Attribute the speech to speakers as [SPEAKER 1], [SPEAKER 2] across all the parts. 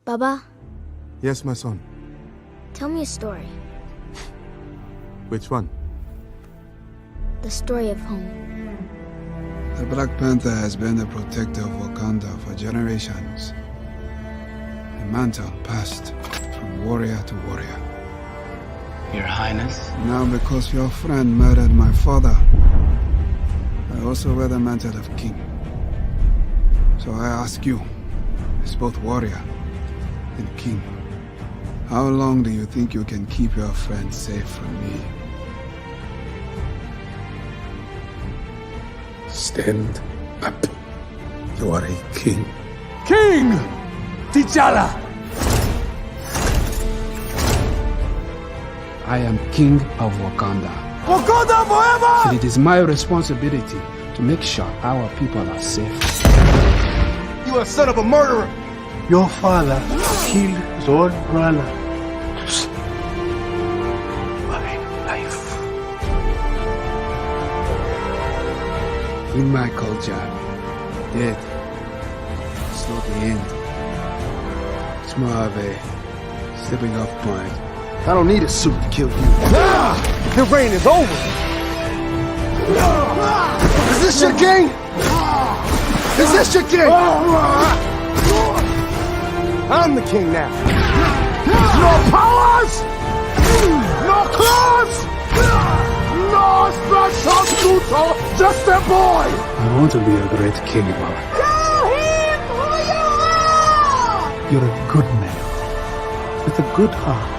[SPEAKER 1] Baba,
[SPEAKER 2] Yes, my son.
[SPEAKER 1] tell me a story.
[SPEAKER 2] Which one?
[SPEAKER 1] The story of home.
[SPEAKER 3] The Black Panther has been the protector of Wakanda for generations. A mantle passed from warrior to warrior.
[SPEAKER 4] Your Highness?
[SPEAKER 3] Now because your friend murdered my father, I also wear the mantle of king. So I ask you, as both warrior and king, how long do you think you can keep your friend safe from me?
[SPEAKER 5] Stand up. You are a king.
[SPEAKER 6] King! T'Challa!
[SPEAKER 3] I am king of Wakanda.
[SPEAKER 6] Wakanda forever!
[SPEAKER 3] And it is my responsibility to make sure our people are safe.
[SPEAKER 6] You are son of a murderer!
[SPEAKER 5] Your father killed his own brother. My life.
[SPEAKER 3] In my culture, death is not the end. It's more of a stepping off point.
[SPEAKER 6] I don't need a suit to kill you. The reign is over! Is this your king? Is this your king? I'm the king now. No powers! No claws! No special suit! Just a boy!
[SPEAKER 3] I want to be a great king, Mama.
[SPEAKER 6] Tell him who you are!
[SPEAKER 5] You're a good man with a good heart.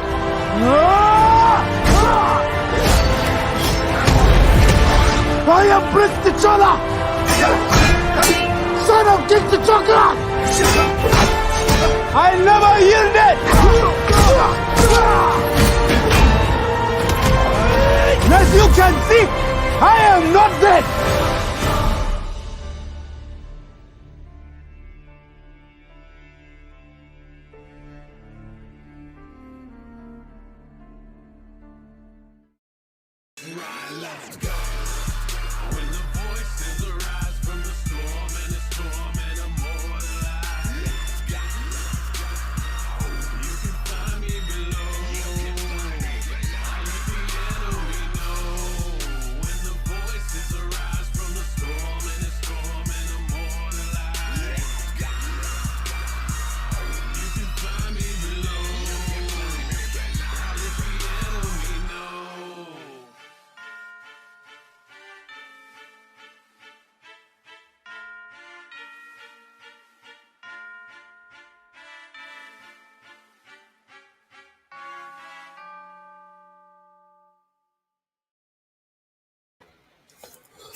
[SPEAKER 6] I am Prince T'Challa! Son of King T'Challa! I never yielded! As you can see, I am not dead!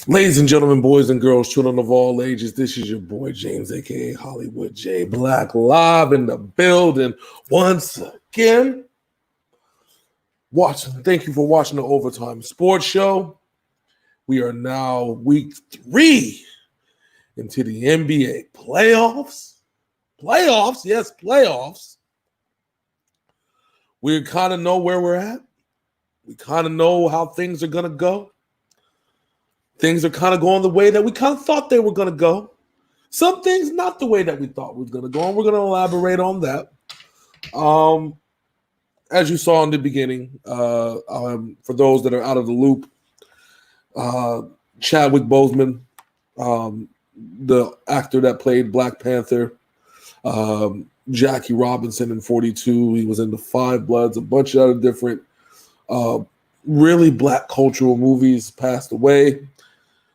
[SPEAKER 5] Ladies and gentlemen, boys and girls, children of all ages, this is your boy James, aka Hollywood J Black, live in the building once again. Thank you for watching the Ovatyme Sports Show. We are now week 3 into the NBA playoffs. Playoffs, yes, playoffs. We kind of know where we're at. We kind of know how things are going to go. Things are kind of going the way that we kind of thought they were going to go. Some things not the way that we thought was going to go, and we're going to elaborate on that. As you saw in the beginning, for those that are out of the loop, Chadwick Boseman, the actor that played Black Panther, Jackie Robinson in 42, he was in The Five Bloods, a bunch of other different really Black cultural movies, passed away.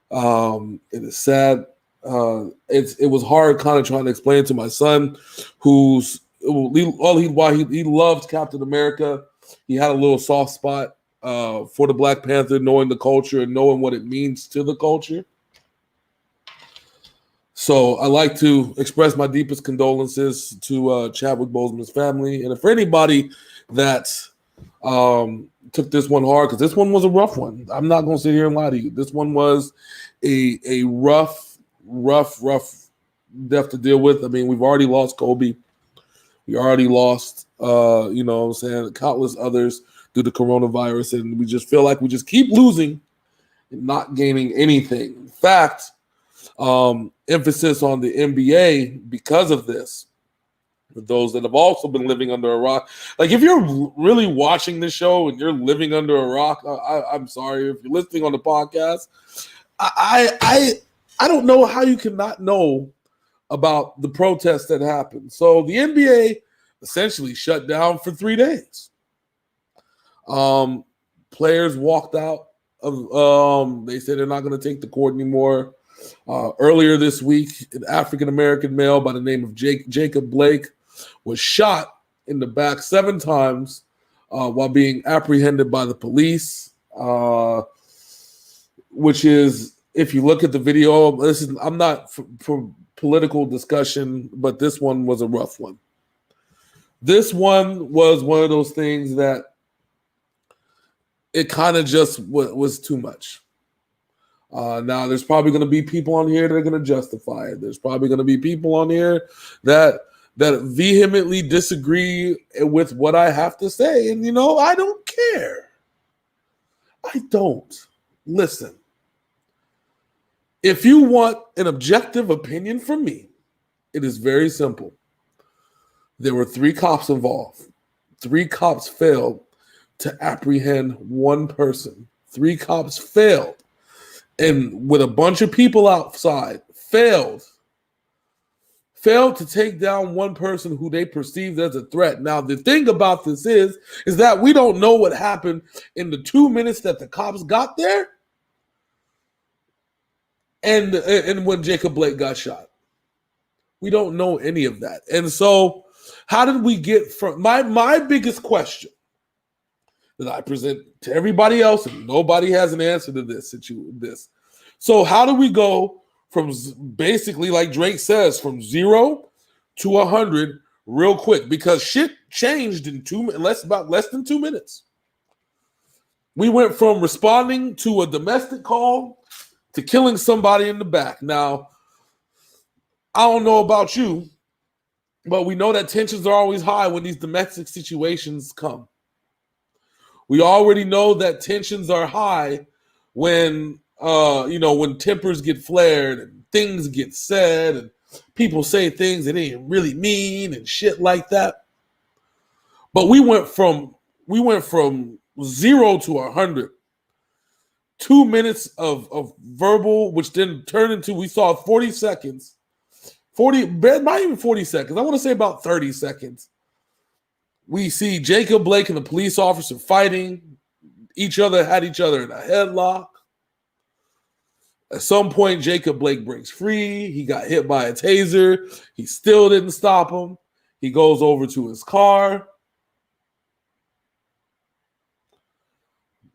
[SPEAKER 5] It is sad. It was hard kind of trying to explain to my son, he loved Captain America. He had a little soft spot for the Black Panther, knowing the culture and knowing what it means to the culture. So I like to express my deepest condolences to Chadwick Boseman's family, and for anybody that took this one hard, because this one was a rough one. I'm not going to sit here and lie to you. This one was a rough death to deal with. I mean, we've already lost Kobe. We already lost, countless others due to coronavirus, and we just feel like we just keep losing and not gaining anything. In fact, emphasis on the NBA because of this. For those that have also been living under a rock, like if you're really watching this show and you're living under a rock, I'm sorry. If you're listening on the podcast, I don't know how you cannot know about the protests that happened. So the NBA essentially shut down for 3 days. Players walked out of. They said they're not going to take the court anymore. Earlier this week, an African-American male by the name of Jacob Blake was shot in the back 7 times while being apprehended by the police, which is, if you look at the video, I'm not for political discussion, but this one was a rough one. This one was one of those things that it kind of just was too much. Now, there's probably going to be people on here that are going to justify it. There's probably going to be people on here that vehemently disagree with what I have to say. And, I don't care. I don't. Listen, if you want an objective opinion from me, it is very simple. There were 3 cops involved. 3 cops failed to apprehend 1 person. 3 cops failed. And with a bunch of people outside, failed to take down 1 person who they perceived as a threat. Now, the thing about this is that we don't know what happened in the 2 minutes that the cops got there and when Jacob Blake got shot. We don't know any of that. And so how did we get from my biggest question that I present to everybody else, and nobody has an answer to this. So how do we go from basically, like Drake says, from 0 to 100 real quick? Because shit changed in less than 2 minutes. We went from responding to a domestic call to killing somebody in the back. Now, I don't know about you, but we know that tensions are always high when these domestic situations come. We already know that tensions are high when tempers get flared and things get said and people say things that they didn't really mean and shit like that. But we went from 0 to 100. 2 minutes of verbal, which then turned into, we saw 40 seconds. Not even 40 seconds. I want to say about 30 seconds. We see Jacob Blake and the police officer fighting. Had each other in a headlock. At some point, Jacob Blake breaks free. He got hit by a taser. He still didn't stop him. He goes over to his car.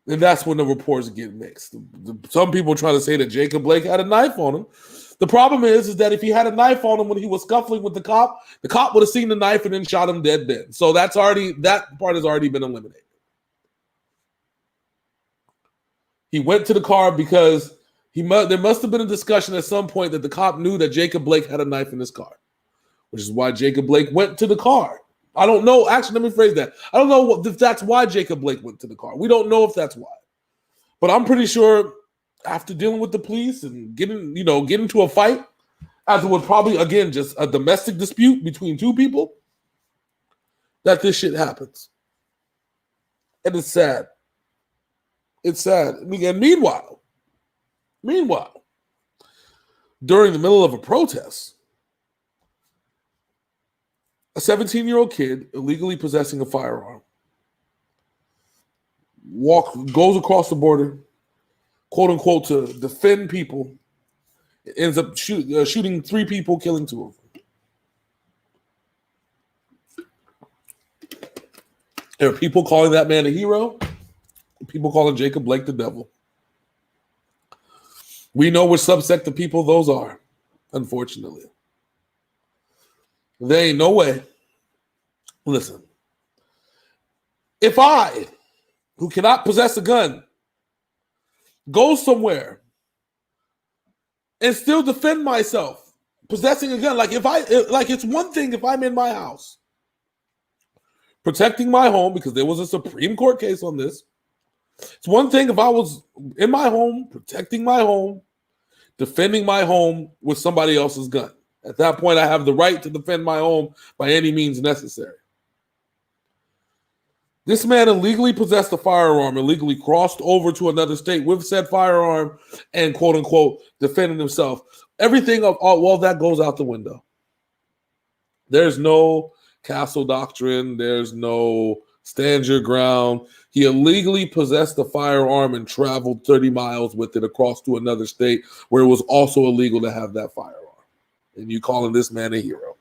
[SPEAKER 5] And that's when the reports get mixed. Some people try to say that Jacob Blake had a knife on him. The problem is that if he had a knife on him when he was scuffling with the cop would have seen the knife and then shot him dead then. So that part has already been eliminated. He went to the car because there must have been a discussion at some point that the cop knew that Jacob Blake had a knife in his car, which is why Jacob Blake went to the car. I don't know. Actually, let me phrase that. I don't know if that's why Jacob Blake went to the car. We don't know if that's why. But I'm pretty sure after dealing with the police and getting into a fight, as it was probably, again, just a domestic dispute between 2 people, that this shit happens. And it's sad. It's sad. And meanwhile, during the middle of a protest, a 17-year-old kid illegally possessing a firearm goes across the border, quote unquote, to defend people, ends up shooting 3 people, killing 2 of them. There are people calling that man a hero, people calling Jacob Blake the devil. We know which subsect of people those are, unfortunately. There ain't no way. Listen, if I, who cannot possess a gun, go somewhere and still defend myself, possessing a gun, it's one thing if I'm in my house, protecting my home, because there was a Supreme Court case on this. It's one thing if I was in my home, protecting my home, defending my home with somebody else's gun. At that point, I have the right to defend my home by any means necessary. This man illegally possessed a firearm, illegally crossed over to another state with said firearm, and quote unquote defended himself. Everything of all that goes out the window. There's no castle doctrine. There's no stand your ground. He illegally possessed a firearm and traveled 30 miles with it across to another state where it was also illegal to have that firearm. And you calling this man a hero.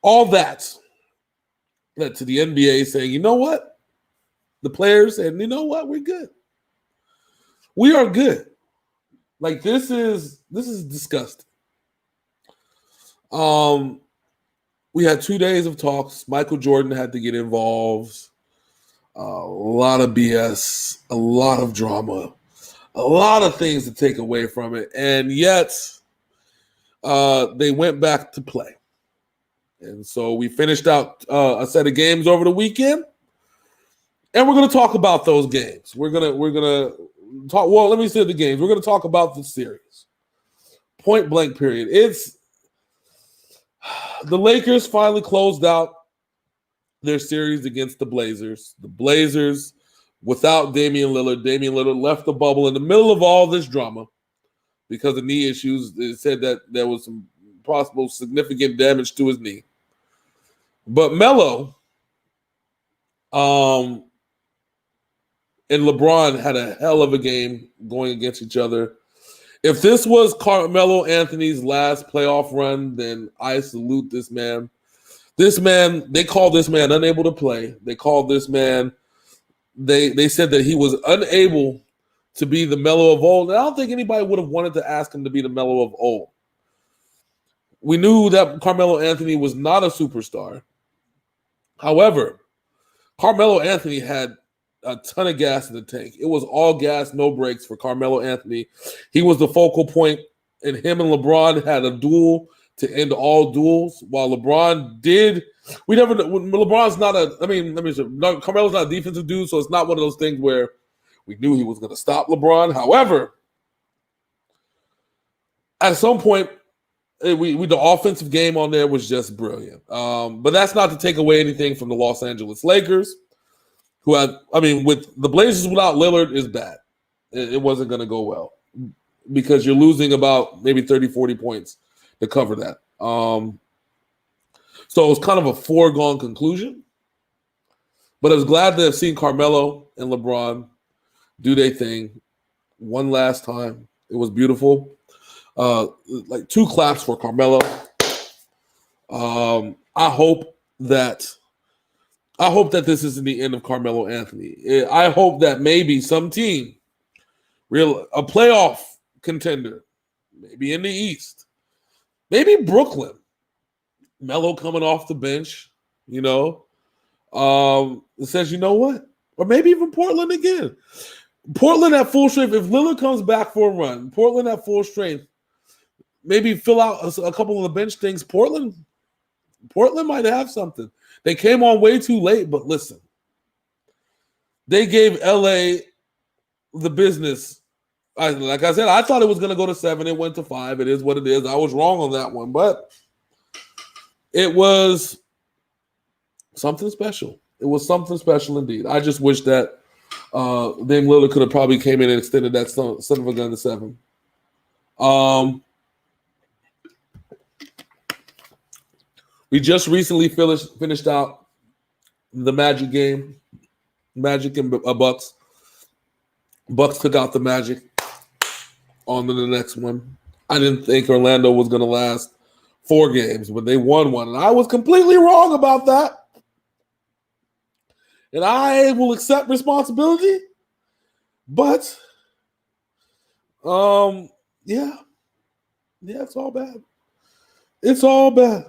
[SPEAKER 5] All that led to the NBA saying, you know what? The players said, you know what? We're good. We are good. Like, this is disgusting. We had 2 days of talks. Michael Jordan had to get involved. A lot of BS, a lot of drama, a lot of things to take away from it. And yet, they went back to play. And so we finished out a set of games over the weekend, and we're going to talk about those games. We're gonna talk. Well, let me say the games. We're going to talk about the series. Point blank period. It's the Lakers finally closed out their series against the Blazers. The Blazers, without Damian Lillard left the bubble in the middle of all this drama because of knee issues. It said that there was some possible significant damage to his knee. But Melo and LeBron had a hell of a game going against each other. If this was Carmelo Anthony's last playoff run, then I salute this man. This man, they called this man unable to play. They called this man, they said that he was unable to be the Melo of old. And I don't think anybody would have wanted to ask him to be the Melo of old. We knew that Carmelo Anthony was not a superstar. However, Carmelo Anthony had a ton of gas in the tank. It was all gas, no brakes for Carmelo Anthony. He was the focal point, and him and LeBron had a duel to end all duels. While LeBron did, LeBron's not Carmelo's not a defensive dude, so it's not one of those things where we knew he was going to stop LeBron. However, at some point, the offensive game on there was just brilliant. But that's not to take away anything from the Los Angeles Lakers, with the Blazers without Lillard is bad. It wasn't going to go well because you're losing about maybe 30, 40 points to cover that. So it was kind of a foregone conclusion. But I was glad to have seen Carmelo and LeBron do their thing one last time. It was beautiful. Like 2 claps for Carmelo. I hope that this isn't the end of Carmelo Anthony. I hope that maybe some team, a playoff contender, maybe in the East, maybe Brooklyn, Melo coming off the bench, says, you know what? Or maybe even Portland again. Portland at full strength. If Lillard comes back for a run, Portland at full strength, maybe fill out a couple of the bench things. Portland might have something. They came on way too late, but listen, they gave LA the business. Like I said, I thought it was going to go to 7. It went to 5. It is what it is. I was wrong on that one, but it was something special. It was something special indeed. I just wish that Dame Lillard could have probably came in and extended that son of a gun to 7. We just recently finished out the Magic game. Magic and Bucks. Bucks took out the Magic. On to the next one. I didn't think Orlando was going to last 4 games, but they won one. And I was completely wrong about that. And I will accept responsibility. But, yeah, it's all bad. It's all bad.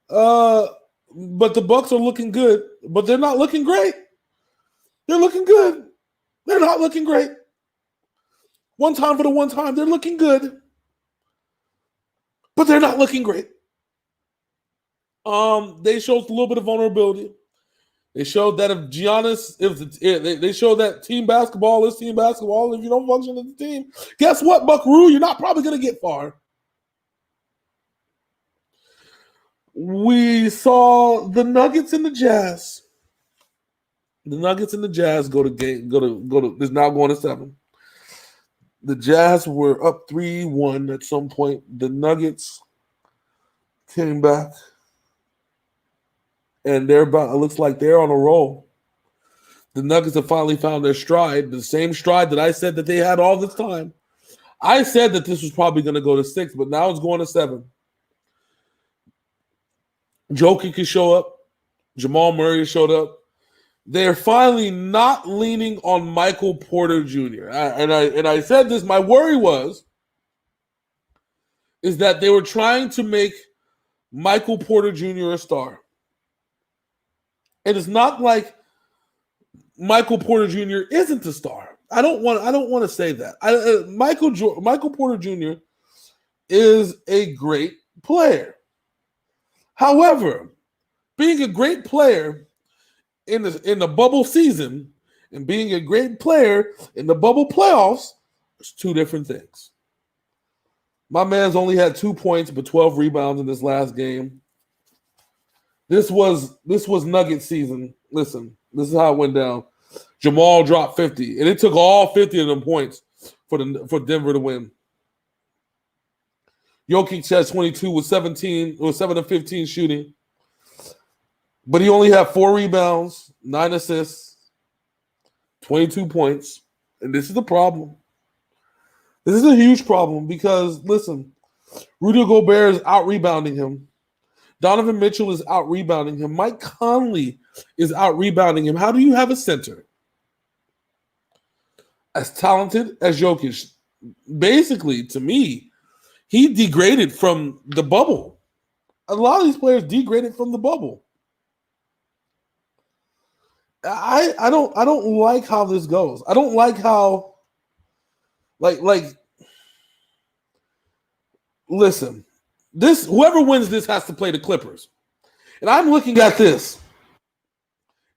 [SPEAKER 5] But the Bucks are looking good, but they're not looking great. They're looking good. They're not looking great. One time for the one time, they're looking good, but they're not looking great. They showed a little bit of vulnerability. They showed that if Giannis, they showed that team basketball is team basketball. If you don't function as a team, guess what, Buckaroo? You're not probably going to get far. We saw the Nuggets and the Jazz. The Nuggets and the Jazz go to. Is now going to 7. The Jazz were up 3-1 at some point. The Nuggets came back. And it looks like they're on a roll. The Nuggets have finally found their stride, the same stride that I said that they had all this time. I said that this was probably going to go to 6, but now it's going to 7. Jokic can show up. Jamal Murray showed up. They're finally not leaning on Michael Porter Jr. I said this, my worry is that they were trying to make Michael Porter Jr. a star. And it's not like Michael Porter Jr. isn't a star. I don't want to say that. Michael Porter Jr. is a great player. However, being a great player in the bubble season and being a great player in the bubble playoffs is 2 different things. My man's only had 2 points but 12 rebounds in this last game. This was Nugget season. Listen, this is how it went down. Jamal dropped 50, and it took all 50 of them points for Denver to win. Jokic had 22 with 7 of 15 shooting, but he only had 4 rebounds, 9 assists, 22 points, and this is the problem. This is a huge problem because listen, Rudy Gobert is out rebounding him. Donovan Mitchell is out rebounding him. Mike Conley is out rebounding him. How do you have a center as talented as Jokic? Basically, to me, he degraded from the bubble. A lot of these players degraded from the bubble. I don't like how this goes. I don't like how listen. Whoever wins this has to play the Clippers. And I'm looking at this.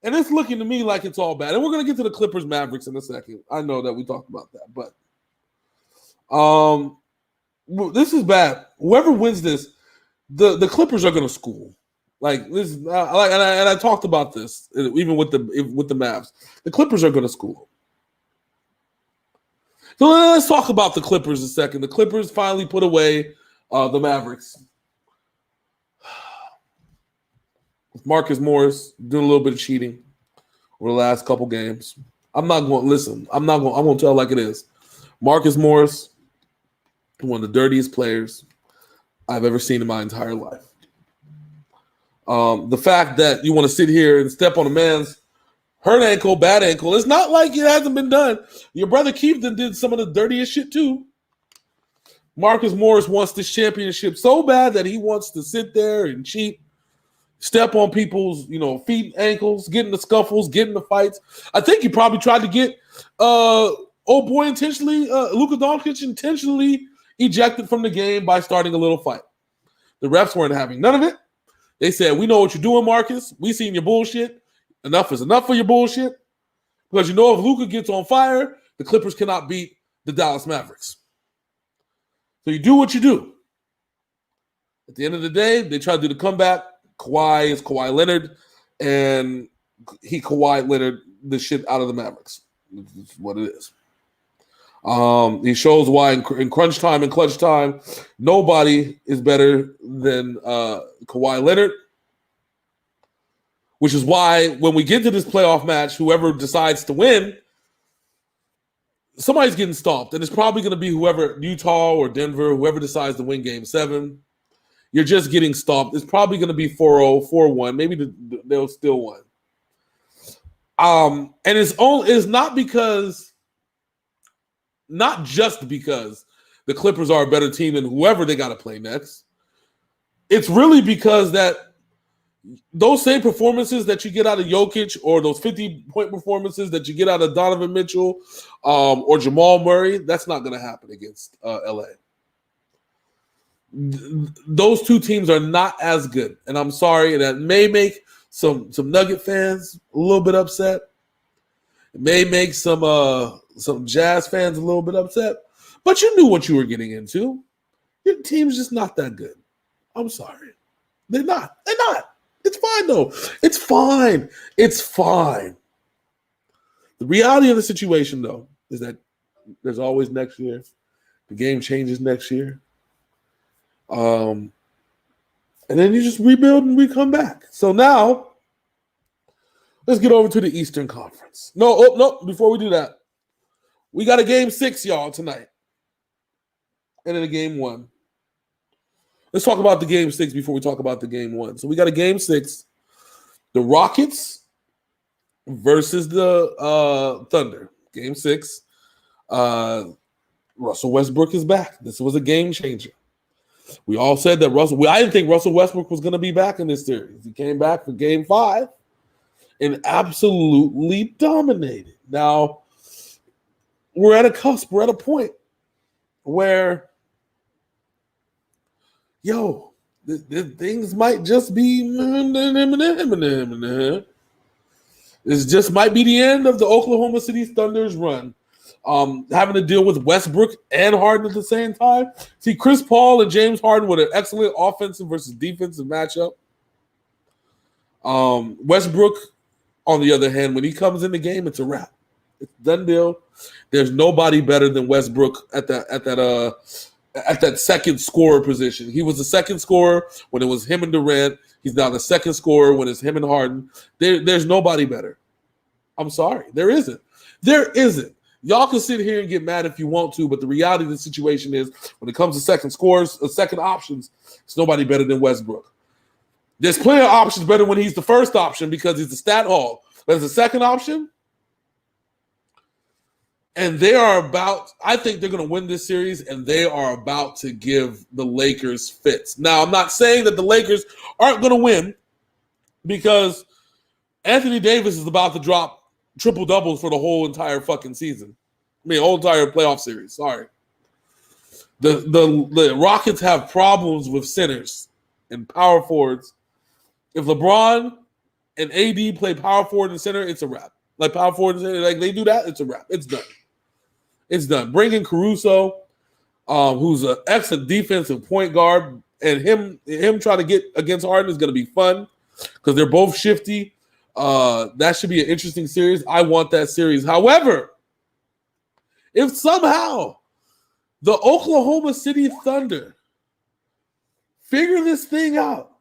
[SPEAKER 5] And it's looking to me like it's all bad. And we're going to get to the Clippers Mavericks in a second. I know that we talked about that. But this is bad. Whoever wins this, the Clippers are going to school. Like this, and I talked about this even with the Mavs. The Clippers are going to school. So let's talk about the Clippers a second. The Clippers finally put away the Mavericks. Marcus Morris doing a little bit of cheating over the last couple games. I'm going to tell it like it is. Marcus Morris, one of the dirtiest players I've ever seen in my entire life. The fact that you want to sit here and step on a man's hurt ankle, bad ankle, it's not like it hasn't been done. Your brother Keith did some of the dirtiest shit too. Marcus Morris wants this championship so bad that he wants to sit there and cheat, step on people's, feet, ankles, get in the scuffles, get in the fights. I think he probably tried to get Luka Doncic intentionally ejected from the game by starting a little fight. The refs weren't having none of it. They said, "We know what you're doing, Marcus. We seen your bullshit. Enough is enough for your bullshit." Because if Luka gets on fire, the Clippers cannot beat the Dallas Mavericks. So you do what you do. At the end of the day, they try to do the comeback. Kawhi is Kawhi Leonard, and he Kawhi Leonard the shit out of the Mavericks. That's what it is. He shows why in crunch time and clutch time, nobody is better than Kawhi Leonard. Which is why when we get to this playoff match, whoever decides to win, somebody's getting stomped. And it's probably going to be whoever, Utah or Denver, whoever decides to win Game 7. You're just getting stomped. It's probably going to be 4-0, 4-1. Maybe they'll still win. And it's not just because the Clippers are a better team than whoever they got to play next. It's really because that those same performances that you get out of Jokic or those 50-point performances that you get out of Donovan Mitchell or Jamal Murray, that's not going to happen against LA. Those two teams are not as good. And I'm sorry, that may make some Nugget fans a little bit upset. It may make some Jazz fans a little bit upset. But you knew what you were getting into. Your team's just not that good. I'm sorry. They're not. It's fine, though. It's fine. The reality of the situation, though, is that there's always next year. The game changes next year. And then you just rebuild and we come back. So now, let's get over to the Eastern Conference. No, before we do that, we got a game 6, y'all, tonight. And then a game 1. Let's talk about the game 6 before we talk about the game 1. So we got a game 6. The Rockets versus the Thunder. Game 6. Russell Westbrook is back. This was a game changer. We all said that I didn't think Russell Westbrook was going to be back in this series. He came back for game 5 and absolutely dominated. Now, we're at a cusp. We're at a point where, things might just be. This just might be the end of the Oklahoma City Thunder's run. Having to deal with Westbrook and Harden at the same time. See, Chris Paul and James Harden with an excellent offensive versus defensive matchup. Westbrook, on the other hand, when he comes in the game, it's a wrap. It's a done deal. There's nobody better than Westbrook at that second scorer position. He was the second scorer when it was him and Durant. He's now the second scorer when it's him and Harden. There's nobody better. I'm sorry. There isn't. Y'all can sit here and get mad if you want to, but the reality of the situation is when it comes to second scores, second options, it's nobody better than Westbrook. There's plenty of options better when he's the first option because he's the stat hog. But as a second option, and I think they're going to win this series, and they are about to give the Lakers fits. Now, I'm not saying that the Lakers aren't going to win because Anthony Davis is about to drop triple doubles for the whole entire fucking season. Whole entire playoff series. Sorry. The Rockets have problems with centers and power forwards. If LeBron and AD play power forward and center, it's a wrap. Like power forward and center, like they do that, it's a wrap. It's done. Bring in Caruso, who's an excellent defensive point guard, and him trying to get against Harden is going to be fun because they're both shifty. That should be an interesting series. I want that series. However, if somehow the Oklahoma City Thunder figure this thing out,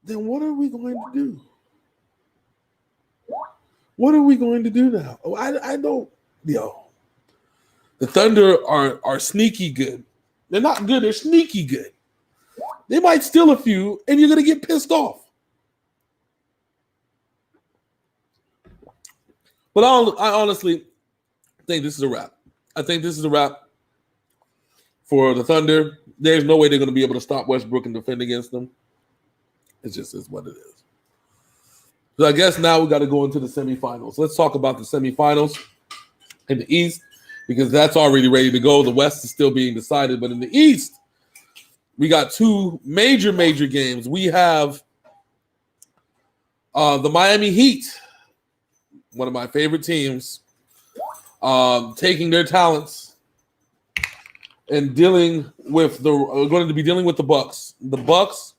[SPEAKER 5] then what are we going to do? What are we going to do now? I don't. The Thunder are sneaky good. They're not good. They're sneaky good. They might steal a few, and you're going to get pissed off. But I honestly think this is a wrap. I think this is a wrap for the Thunder. There's no way they're going to be able to stop Westbrook and defend against them. It just is what it is. So I guess now we got to go into the semifinals. Let's talk about the semifinals in the East because that's already ready to go. The West is still being decided, but in the East, we got 2 major games. We have the Miami Heat, one of my favorite teams, taking their talents and going to be dealing with the Bucks. The Bucks,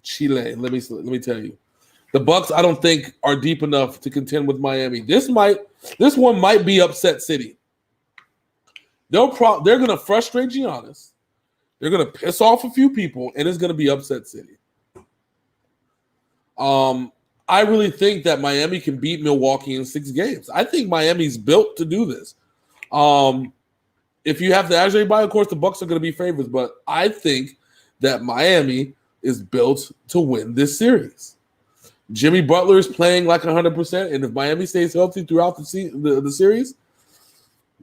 [SPEAKER 5] Chile. Let me tell you, the Bucks I don't think are deep enough to contend with Miami. This one might be upset city. They're going to frustrate Giannis. They're going to piss off a few people, and it's going to be upset city. I really think that Miami can beat Milwaukee in 6 games. I think Miami's built to do this. If you have to ask everybody, of course, the Bucks are going to be favorites, but I think that Miami is built to win this series. Jimmy Butler is playing like 100%, and if Miami stays healthy throughout the series,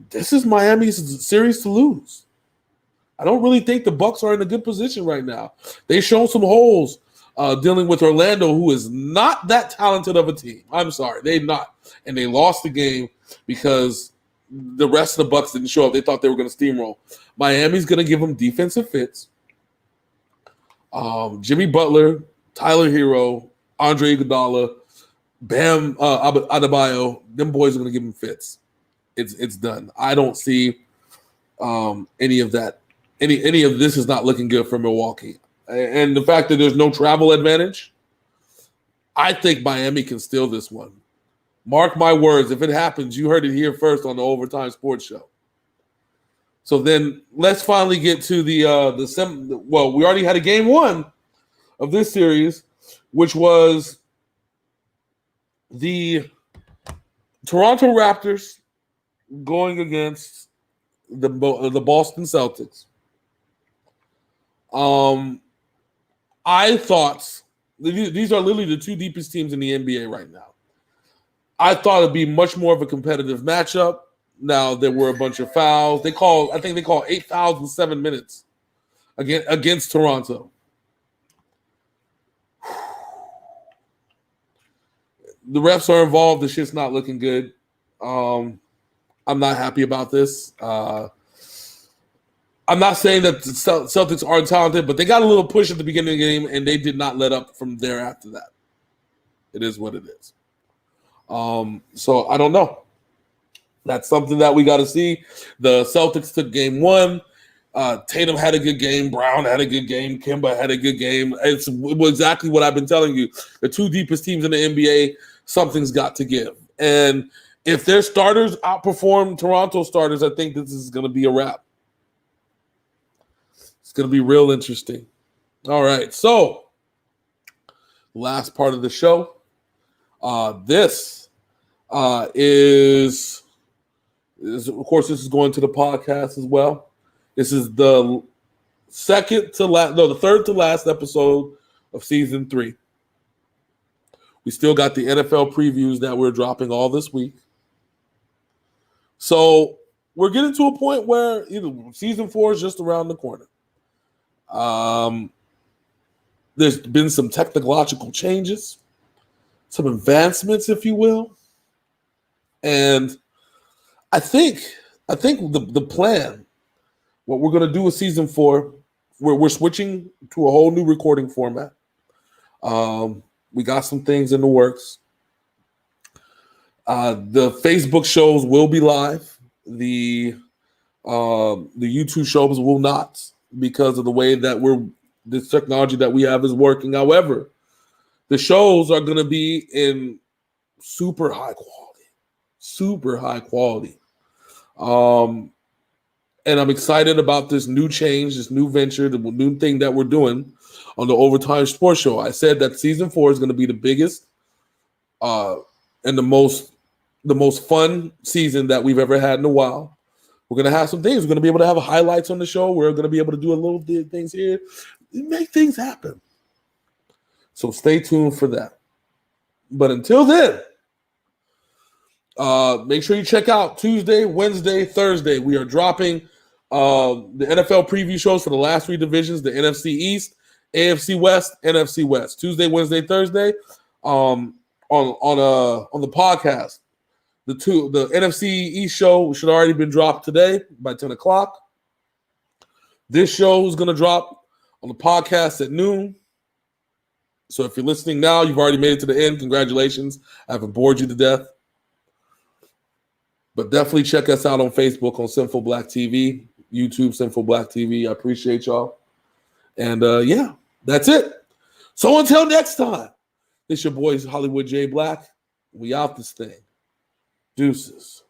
[SPEAKER 5] this is Miami's series to lose. I don't really think the Bucks are in a good position right now. They've shown some holes dealing with Orlando, who is not that talented of a team. I'm sorry, they're not. And they lost the game because the rest of the Bucks didn't show up. They thought they were going to steamroll. Miami's going to give them defensive fits. Jimmy Butler, Tyler Hero, Andre Iguodala, Bam Adebayo, them boys are going to give him fits. It's done. I don't see any of that. Any of this is not looking good for Milwaukee. And the fact that there's no travel advantage, I think Miami can steal this one. Mark my words. If it happens, you heard it here first on the Ovatyme Sports Show. So then let's finally get to we already had a game one of this series, which was the Toronto Raptors going against the Boston Celtics. I thought these are literally the two deepest teams in the NBA right now. I thought it'd be much more of a competitive matchup. Now there were a bunch of fouls. I think they called 8 fouls in 7 minutes against Toronto. The refs are involved. The shit's not looking good. I'm not happy about this. I'm not saying that the Celtics aren't talented, but they got a little push at the beginning of the game, and they did not let up from there after that. It is what it is. So I don't know. That's something that we got to see. The Celtics took game one. Tatum had a good game. Brown had a good game. Kemba had a good game. It was exactly what I've been telling you. The two deepest teams in the NBA, something's got to give. And if their starters outperform Toronto starters, I think this is going to be a wrap. It's going to be real interesting. All right. So, last part of the show. This is, of course, this is going to the podcast as well. This is the third to last episode of season 3. We still got the NFL previews that we're dropping all this week. So we're getting to a point where season 4 is just around the corner. There's been some technological changes, some advancements, if you will. And I think the plan, what we're going to do with season 4, we're switching to a whole new recording format. We got some things in the works. The Facebook shows will be live. The YouTube shows will not, because of the way that this technology that we have is working. However, the shows are going to be in super high quality. And I'm excited about this new change, this new venture, the new thing that we're doing on the Ovatyme Sports Show. I said that season 4 is going to be the biggest and the most fun season that we've ever had in a while. We're going to have some things. We're going to be able to have highlights on the show. We're going to be able to do a little things here, make things happen. So stay tuned for that. But until then, make sure you check out Tuesday, Wednesday, Thursday. We are dropping the NFL preview shows for the last 3 divisions: the NFC East, AFC West, NFC West. Tuesday, Wednesday, Thursday. On the podcast. The NFC East show should already been dropped today by 10 o'clock. This show is going to drop on the podcast at noon. So if you're listening now, you've already made it to the end. Congratulations. I haven't bored you to death. But definitely check us out on Facebook on Sinful Black TV, YouTube Sinful Black TV. I appreciate y'all. And yeah, that's it. So until next time, it's your boys Hollywood J Black. We out this thing. Deuces.